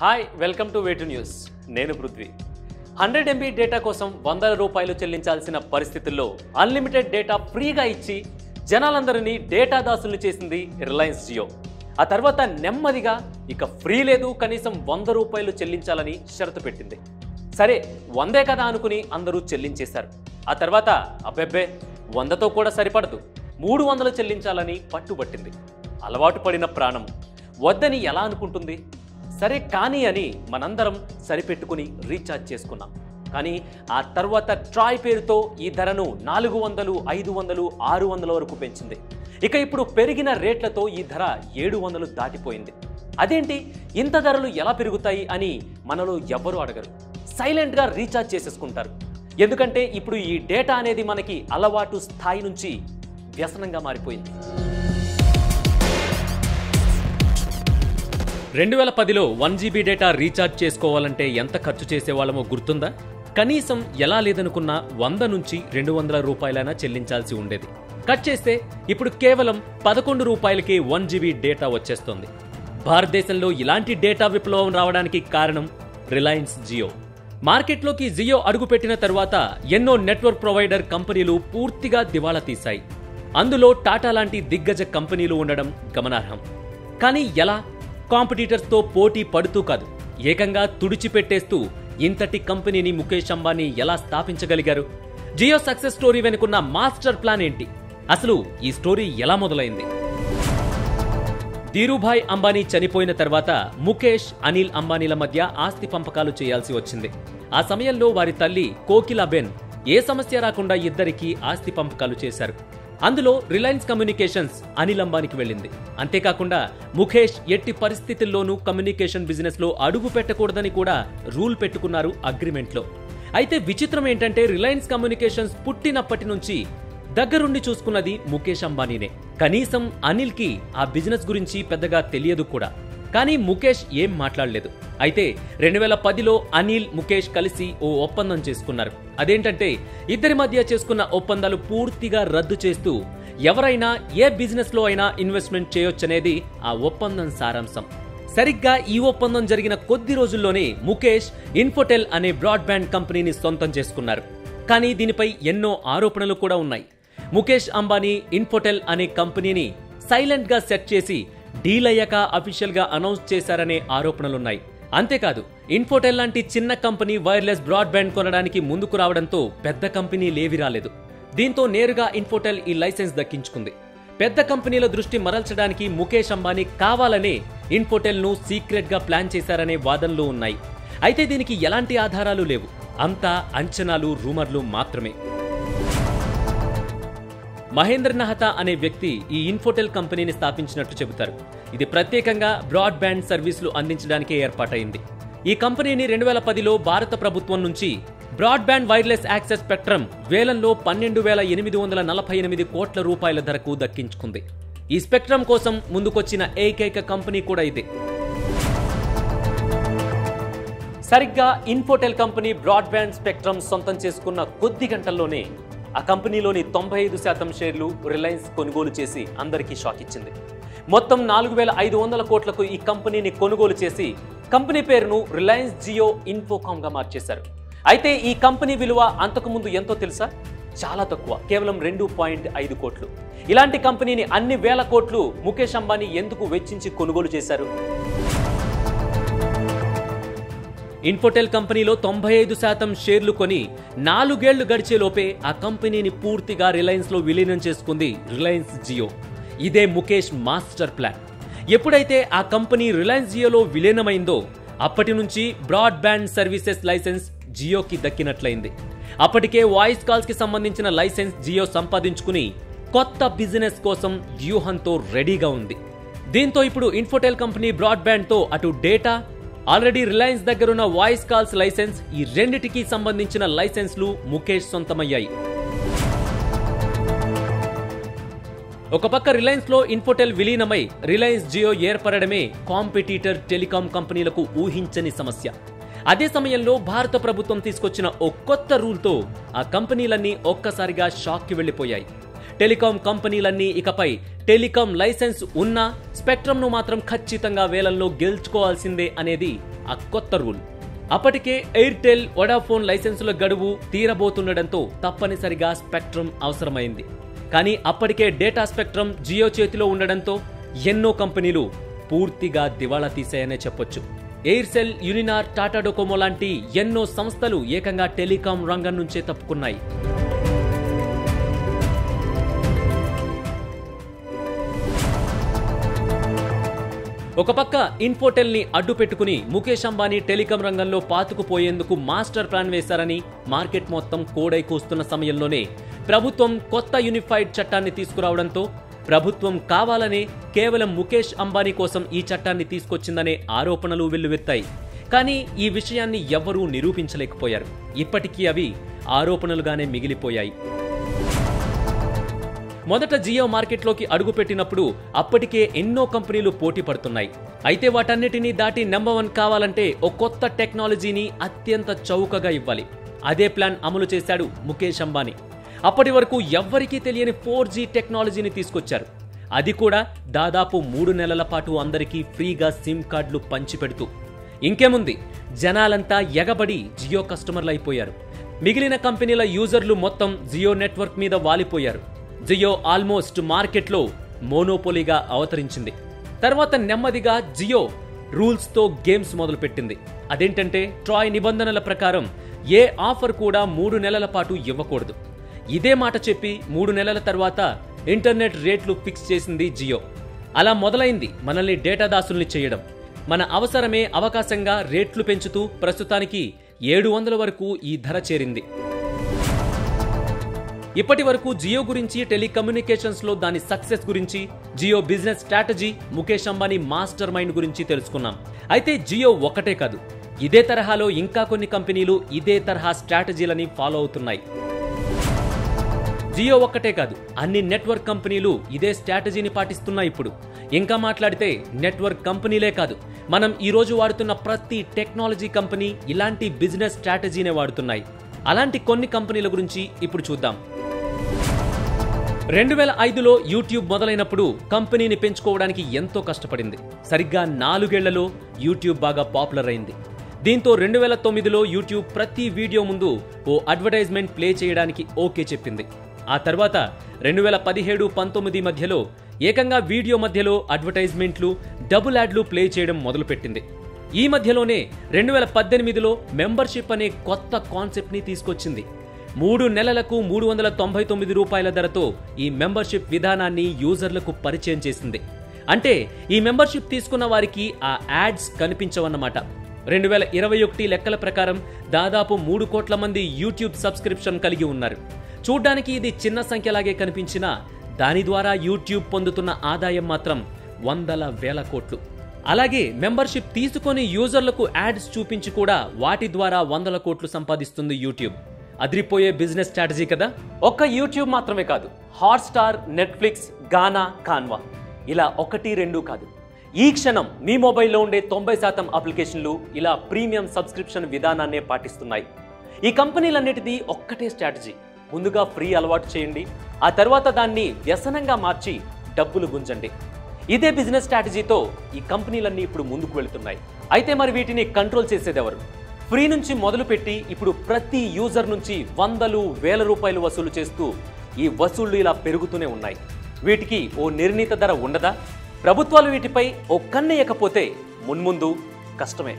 Hi welcome to వేటు news. నేను Prithvi. 100 MB data కోసం ₹100 చెల్లించాల్సిన పరిస్థితుల్లో అన్లిమిటెడ్ డేటా ఫ్రీగా ఇచ్చి జనాలందరినీ డేటా దాసుల్ని చేసింది రిలయన్స్ జియో. ఆ తర్వాత నెమ్మదిగా ఇక ఫ్రీ లేదు, కనీసం ₹100 చెల్లించాలని షరతు పెట్టింది. సరే 100 కదా అనుకుని అందరూ చెల్లించేశారు. ఆ తర్వాత అబ్బెబ్బే 100తో కూడా సరిపడదు, 300 చెల్లించాలని పట్టుబట్టింది. అలవాటు పడిన ప్రాణం వద్దని ఎలా అనుకుంటుంది? సరే కానీ అని మనందరం సరిపెట్టుకుని రీఛార్జ్ చేసుకున్నాం. కానీ ఆ తర్వాత ట్రాయ్ పేరుతో ఈ ధరను 400, 500, 600 వరకు పెంచింది. ఇక ఇప్పుడు పెరిగిన రేట్లతో ఈ ధర 700 దాటిపోయింది. అదేంటి ఇంత ధరలు ఎలా పెరుగుతాయి అని మనలో ఎవ్వరూ అడగరు. సైలెంట్గా రీఛార్జ్ చేసేసుకుంటారు. ఎందుకంటే ఇప్పుడు ఈ డేటా అనేది మనకి అలవాటు స్థాయి నుంచి వ్యసనంగా మారిపోయింది. 2010లో 1 GB డేటా రీఛార్జ్ చేసుకోవాలంటే ఎంత ఖర్చు చేసేవాళ్ళమో గుర్తుందా? కనీసం ఎలా లేదనుకున్నా 100 నుంచి ₹200 చెల్లించాల్సి ఉండేది. కట్ చేస్తే ఇప్పుడు కేవలం ₹11కే 1 GB డేటా వచ్చేస్తోంది. భారతదేశంలో ఇలాంటి డేటా విప్లవం రావడానికి కారణం రిలయన్స్ జియో. మార్కెట్లోకి జియో అడుగుపెట్టిన తర్వాత ఎన్నో నెట్వర్క్ ప్రొవైడర్ కంపెనీలు పూర్తిగా దివాళా తీశాయి. అందులో టాటా లాంటి దిగ్గజ కంపెనీలు ఉండడం గమనార్హం. కానీ ఎలా? కాంపిటీటర్స్తో పోటీ పడుతూ కాదు, ఏకంగా తుడిచిపెట్టేస్తూ ఇంతటి కంపెనీని ముఖేష్ అంబానీ ఎలా స్థాపించగలిగారు? జియో సక్సెస్ స్టోరీ వెనుకున్న మాస్టర్ ప్లాన్ ఏంటి? అసలు ఈ స్టోరీ ఎలా మొదలైంది? ధీరుభాయ్ అంబానీ చనిపోయిన తర్వాత ముఖేష్, అనిల్ అంబానీల మధ్య ఆస్తి పంపకాలు చేయాల్సి వచ్చింది. ఆ సమయంలో వారి తల్లి కోకిలాబెన్ ఏ సమస్య రాకుండా ఇద్దరికీ ఆస్తి పంపకాలు చేశారు. అందులో రిలయన్స్ కమ్యూనికేషన్స్ అనిల్ అంబానీకి వెళ్ళింది. అంతేకాకుండా ముఖేష్ ఎట్టి పరిస్థితుల్లోనూ కమ్యూనికేషన్ బిజినెస్ లో అడుగు పెట్టకూడదని కూడా రూల్ పెట్టుకున్నారు అగ్రిమెంట్లో. అయితే విచిత్రం ఏంటంటే రిలయన్స్ కమ్యూనికేషన్స్ పుట్టినప్పటి నుంచి దగ్గరుండి చూసుకున్నది ముఖేష్ అంబానీనే. కనీసం అనిల్ కి ఆ బిజినెస్ గురించి పెద్దగా తెలియదు కూడా. కానీ ముఖేష్ ఏం మాట్లాడలేదు. అయితే 2010లో అనిల్, ముఖేష్ కలిసి ఓ ఒప్పందం చేసుకున్నారు. అదేంటంటే ఇద్దరి మధ్య చేసుకున్న ఒప్పందాలు పూర్తిగా రద్దు చేస్తూ ఎవరైనా ఏ బిజినెస్ లో అయినా ఇన్వెస్ట్మెంట్ చేయొచ్చనేది ఆ ఒప్పందం సారాంశం. సరిగ్గా ఈ ఒప్పందం జరిగిన కొద్ది రోజుల్లోనే ముఖేష్ ఇన్ఫోటెల్ అనే బ్రాడ్బ్యాండ్ కంపెనీని సొంతం చేసుకున్నారు. కానీ దీనిపై ఎన్నో ఆరోపణలు కూడా ఉన్నాయి. ముఖేష్ అంబానీ ఇన్ఫోటెల్ అనే కంపెనీని సైలెంట్ గా సెట్ చేసి డీల్ అయ్యాక అఫీషియల్ గా అనౌన్స్ చేశారనే ఆరోపణలున్నాయి. అంతేకాదు ఇన్ఫోటెల్ లాంటి చిన్న కంపెనీ వైర్లెస్ బ్రాడ్బ్యాండ్ కొనడానికి ముందుకు రావడంతో పెద్ద కంపెనీలేవి రాలేదు. దీంతో నేరుగా ఇన్ఫోటెల్ ఈ లైసెన్స్ దక్కించుకుంది. పెద్ద కంపెనీల దృష్టి మరల్చడానికి ముఖేష్ అంబానీ కావాలనే ఇన్ఫోటెల్ ను సీక్రెట్ గా ప్లాన్ చేశారనే వాదనలు ఉన్నాయి. అయితే దీనికి ఎలాంటి ఆధారాలు లేవు. అంతా అంచనాలు, రూమర్లు మాత్రమే. మహేంద్ర నహతా అనే వ్యక్తి ఈ ఇన్ఫోటెల్ కంపెనీని స్థాపించినట్టు చెబుతారు. ఇది ప్రత్యేకంగా బ్రాడ్బ్యాండ్ సర్వీసులు అందించడానికే ఏర్పాటైంది. ఈ కంపెనీని 2010లో భారత ప్రభుత్వం నుంచి బ్రాడ్బ్యాండ్ వైర్లెస్ యాక్సెస్ స్పెక్ట్రమ్ వేలంలో ₹12,848 కోట్ల ధరకు దక్కించుకుంది. ఈ స్పెక్ట్రమ్ కోసం ముందుకొచ్చిన ఏకైక కంపెనీ కూడా ఇదే. సరిగ్గా ఇన్ఫోటెల్ కంపెనీ బ్రాడ్బ్యాండ్ స్పెక్ట్రమ్ సొంతం చేసుకున్న కొద్ది గంటల్లోనే ఆ కంపెనీలోని 95% షేర్లు రిలయన్స్ కొనుగోలు చేసి అందరికీ షాక్ ఇచ్చింది. మొత్తం 4,500 కోట్లకు ఈ కంపెనీని కొనుగోలు చేసి కంపెనీ పేరును రిలయన్స్ జియో ఇన్ఫోకామ్ గా మార్చేశారు. అయితే ఈ కంపెనీ విలువ అంతకుముందు ఎంతో తెలుసా? చాలా తక్కువ, కేవలం 2.5 కోట్లు. ఇలాంటి కంపెనీని అన్ని వేల కోట్లు ముఖేష్ అంబానీ ఎందుకు వెచ్చించి కొనుగోలు చేశారు? ఇన్ఫోటెల్ కంపెనీలో 95% షేర్లు కొని 4 ఏళ్లు గడిచేలోపే ఆ కంపెనీని పూర్తిగా రిలయన్స్ లో విలీనం చేసుకుంది రిలయన్స్ జియో. ఇదే ముఖేష్ మాస్టర్ ప్లాన్. ఎప్పుడైతే ఆ కంపెనీ రిలయన్స్ జియోలో విలీనమైందో అప్పటి నుంచి బ్రాడ్బ్యాండ్ సర్వీసెస్ లైసెన్స్ జియోకి దక్కినట్లయింది. అప్పటికే వాయిస్ కాల్స్ కి సంబంధించిన లైసెన్స్ జియో సంపాదించుకుని కొత్త బిజినెస్ కోసం వ్యూహంతో రెడీగా ఉంది. దీంతో ఇప్పుడు ఇన్ఫోటెల్ కంపెనీ బ్రాడ్బ్యాండ్ తో అటు డేటా, ఆల్రెడీ రిలయన్స్ దగ్గరున్న వాయిస్ కాల్స్ లైసెన్స్, ఈ రెండిటికి సంబంధించిన లైసెన్స్లు ముఖేష్ సొంతమయ్యాయి. ఒక పక్క రిలయన్స్ లో ఇన్ఫోటెల్ విలీనమై రిలయన్స్ జియో ఏర్పడడమే కాంపిటీటర్ టెలికాం కంపెనీలకు ఊహించని సమస్య. అదే సమయంలో భారత ప్రభుత్వం తీసుకొచ్చిన ఓ కొత్త రూల్తో ఆ కంపెనీలన్నీ ఒక్కసారిగా షాక్కి వెళ్లిపోయాయి. టెలికాం కంపెనీలన్నీ ఇకపై టెలికాం లైసెన్స్ ఉన్నా స్పెక్ట్రమ్ను మాత్రం ఖచ్చితంగా వేలంలో గెలుచుకోవాల్సిందే అనేది ఆ కొత్త రూల్. అప్పటికే ఎయిర్టెల్, వొడాఫోన్ లైసెన్సుల గడువు తీరబోతుండటంతో తప్పనిసరిగా స్పెక్ట్రమ్ అవసరమైంది. కానీ అప్పటికే డేటా స్పెక్ట్రమ్ జియో చేతిలో ఉండడంతో ఎన్నో కంపెనీలు పూర్తిగా దివాళా తీశాయనే చెప్పొచ్చు. ఎయిర్సెల్, యూనినార్, టాటా డొకోమో లాంటి ఎన్నో సంస్థలు ఏకంగా టెలికాం రంగం నుంచే తప్పుకున్నాయి. ఒక పక్క ఇన్ఫోటెల్ ని అడ్డు పెట్టుకుని ముఖేష్ అంబానీ టెలికాం రంగంలో పాతుకుపోయేందుకు మాస్టర్ ప్లాన్ వేశారని మార్కెట్ మొత్తం కోడై కూస్తున్న సమయంలోనే ప్రభుత్వం కొత్త యూనిఫైడ్ చట్టాన్ని తీసుకురావడంతో ప్రభుత్వం కావాలనే కేవలం ముఖేష్ అంబానీ కోసం ఈ చట్టాన్ని తీసుకొచ్చిందనే ఆరోపణలు వెల్లువెత్తాయి. కానీ ఈ విషయాన్ని ఎవ్వరూ నిరూపించలేకపోయారు. ఇప్పటికీ అవి ఆరోపణలుగానే మిగిలిపోయాయి. మొదట జియో మార్కెట్లోకి అడుగుపెట్టినప్పుడు అప్పటికే ఎన్నో కంపెనీలు పోటీ పడుతున్నాయి. అయితే వాటన్నిటినీ దాటి నెంబర్ 1 కావాలంటే ఓ కొత్త టెక్నాలజీని అత్యంత చౌకగా ఇవ్వాలి. అదే ప్లాన్ అమలు చేశాడు ముఖేష్ అంబానీ. అప్పటి వరకు ఎవ్వరికీ తెలియని 4G టెక్నాలజీని తీసుకొచ్చారు. అది కూడా దాదాపు 3 నెలల పాటు అందరికీ ఫ్రీగా సిమ్ కార్డులు పంచిపెడుతూ. ఇంకేముంది, జనాలంతా ఎగబడి జియో కస్టమర్లు అయిపోయారు. మిగిలిన కంపెనీల యూజర్లు మొత్తం జియో నెట్వర్క్ మీద వాలిపోయారు. జియో ఆల్మోస్ట్ మార్కెట్లో మోనోపోలీగా అవతరించింది. తర్వాత నెమ్మదిగా జియో రూల్స్తో గేమ్స్ మొదలుపెట్టింది. అదేంటంటే ట్రాయ్ నిబంధనల ప్రకారం ఏ ఆఫర్ కూడా 3 నెలల పాటు ఇవ్వకూడదు. ఇదే మాట చెప్పి 3 నెలల తర్వాత ఇంటర్నెట్ రేట్లు ఫిక్స్ చేసింది జియో. అలా మొదలైంది మనల్ని డేటా దాసుల్ని చేయడం. మన అవసరమే అవకాశంగా రేట్లు పెంచుతూ ప్రస్తుతానికి 700 వరకు ఈ ధర చేరింది. ఇప్పటి వరకు జియో గురించి, టెలికమ్యూనికేషన్స్ లో దాని సక్సెస్ గురించి, Jio business strategy, Mukesh Ambani mastermind గురించి తెలుసుకున్నాం. అయితే జియో ఒక్కటే కాదు, ఇదే తరహాలో ఇంకా కొన్ని కంపెనీలు ఇదే తరహా స్ట్రాటజీలని ఫాలో అవుతున్నాయి. జియో ఒక్కటే కాదు, అన్ని నెట్వర్క్ కంపెనీలు ఇదే స్ట్రాటజీని పాటిస్తున్నాయి. ఇప్పుడు ఇంకా మాట్లాడితే నెట్వర్క్ కంపెనీలే కాదు, మనం ఈ రోజు వాడుతున్న ప్రతి టెక్నాలజీ కంపెనీ ఇలాంటి బిజినెస్ స్ట్రాటజీనే వాడుతున్నాయి. అలాంటి కొన్ని కంపెనీల గురించి ఇప్పుడు చూద్దాం. 2005లో యూట్యూబ్ మొదలైనప్పుడు కంపెనీని పెంచుకోవడానికి ఎంతో కష్టపడింది. సరిగ్గా 4 ఏళ్లలో యూట్యూబ్ బాగా పాపులర్ అయింది. దీంతో 2009లో యూట్యూబ్ ప్రతి వీడియో ముందు ఓ అడ్వర్టైజ్మెంట్ ప్లే చేయడానికి ఓకే చెప్పింది. ఆ తర్వాత 2017-19 మధ్యలో ఏకంగా వీడియో మధ్యలో అడ్వర్టైజ్మెంట్లు, డబుల్ యాడ్లు ప్లే చేయడం మొదలుపెట్టింది. ఈ మధ్యలోనే 2018లో మెంబర్షిప్ అనే కొత్త కాన్సెప్ట్ ని తీసుకొచ్చింది. 3 నెలలకు 399 రూపాయల ధరతో ఈ మెంబర్షిప్ విధానాన్ని యూజర్లకు పరిచయం చేసింది. అంటే ఈ మెంబర్షిప్ తీసుకున్న వారికి ఆ యాడ్స్ కనిపించవన్నమాట. 2021 లెక్కల ప్రకారం దాదాపు 3 కోట్ల మంది యూట్యూబ్ సబ్స్క్రిప్షన్ కలిగి ఉన్నారు. చూడ్డానికి ఇది చిన్న సంఖ్యలాగే కనిపించినా దాని ద్వారా యూట్యూబ్ పొందుతున్న ఆదాయం మాత్రం వందల వేల కోట్లు. అలాగే మెంబర్షిప్ తీసుకొని యూజర్లకు యాడ్స్ చూపించి కూడా వాటి ద్వారా వందల కోట్లు సంపాదిస్తుంది యూట్యూబ్. అదిరిపోయే బిజినెస్ స్ట్రాటజీ కదా. ఒక్క యూట్యూబ్ మాత్రమే కాదు, హాట్స్టార్, నెట్ఫ్లిక్స్, గానా, కాన్వా ఇలా 1-2 కాదు, ఈ క్షణం మీ మొబైల్లో ఉండే 90% అప్లికేషన్లు ఇలా ప్రీమియం సబ్స్క్రిప్షన్ విధానాన్నే పాటిస్తున్నాయి. ఈ కంపెనీలన్నిటిది ఒక్కటే స్ట్రాటజీ. ముందుగా ఫ్రీ అలవాటు చేయండి, ఆ తర్వాత దాన్ని వ్యసనంగా మార్చి డబ్బులు గుంజండి. ఇదే బిజినెస్ స్ట్రాటజీతో ఈ కంపెనీలన్నీ ఇప్పుడు ముందుకు వెళుతున్నాయి. అయితే మరి వీటిని కంట్రోల్ చేసేదెవరు? ఫ్రీ నుంచి మొదలుపెట్టి ఇప్పుడు ప్రతి యూజర్ నుంచి వందలు వేల రూపాయలు వసూలు చేస్తూ ఈ వసూళ్లు ఇలా పెరుగుతూనే ఉన్నాయి. వీటికి ఓ నిర్ణీత ధర ఉండదా? ప్రభుత్వాలు వీటిపై ఓ కన్నేయకపోతే మున్ముందు కష్టమే.